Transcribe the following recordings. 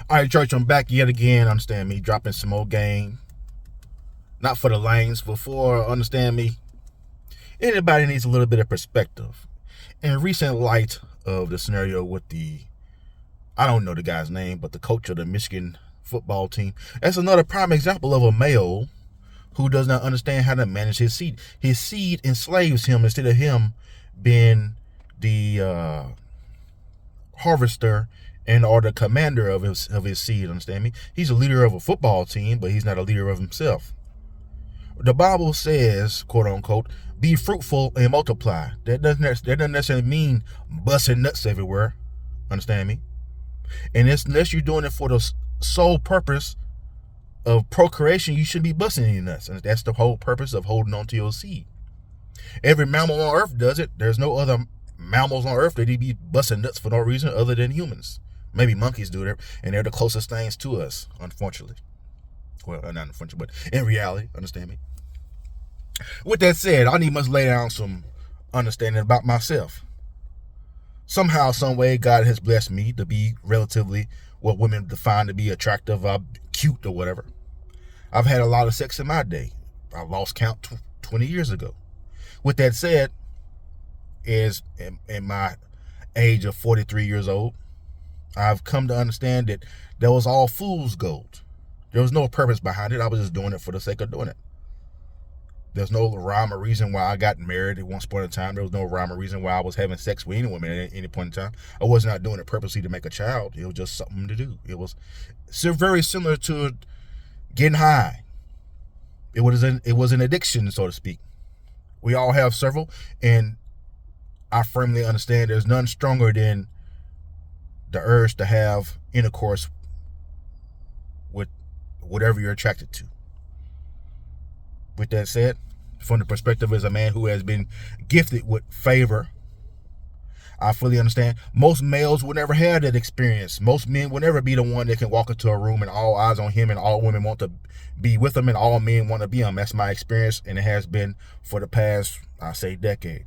All right, church, I'm back yet again. Understand me, dropping some more game. Not for the lanes, but for, understand me, anybody needs a little bit of perspective. In recent light of the scenario with I don't know the guy's name, but the coach of the Michigan football team, that's another prime example of a male who does not understand how to manage his seed. His seed enslaves him instead of him being the harvester and or the commander of his seed. Understand me? He's a leader of a football team, but he's not a leader of himself. The Bible says, quote unquote, be fruitful and multiply. That doesn't necessarily mean busting nuts everywhere. Understand me? And unless you're doing it for the sole purpose of procreation, you shouldn't be busting any nuts. And that's the whole purpose of holding on to your seed. Every mammal on earth does it. There's no other mammals on earth that be busting nuts for no reason other than humans. Maybe monkeys do it, and they're the closest things to us, unfortunately. Well, not unfortunately, but in reality, understand me. With that said, I must lay down some understanding about myself. Somehow, some way, God has blessed me to be relatively what women define to be attractive, cute, or whatever. I've had a lot of sex in my day. I lost count 20 years ago. With that said, is in my age of 43 years old, I've come to understand that that was all fool's gold. There was no purpose behind it. I was just doing it for the sake of doing it. There's no rhyme or reason why I got married at one point in time. There was no rhyme or reason why I was having sex with any woman at any point in time. I was not doing it purposely to make a child. It was just something to do. It was very similar to getting high. It was an addiction, so to speak. We all have several, and I firmly understand there's none stronger than the urge to have intercourse with whatever you're attracted to. With that said, from the perspective as a man who has been gifted with favor, I fully understand most males will never have that experience. Most men will never be the one that can walk into a room and all eyes on him and all women want to be with him and all men want to be him. That's my experience, and it has been for the past, I say, decade.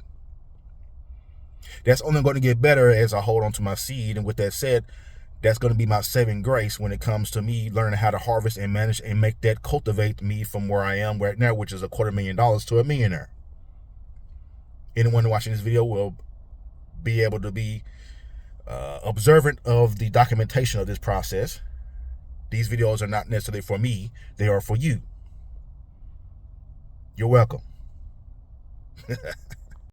That's only going to get better as I hold on to my seed. And with that said, that's going to be my saving grace when it comes to me learning how to harvest and manage and make that cultivate me from where I am right now, which is $250,000 to a millionaire. Anyone watching this video will be able to be observant of the documentation of this process. These videos are not necessarily for me. They are for you. You're welcome.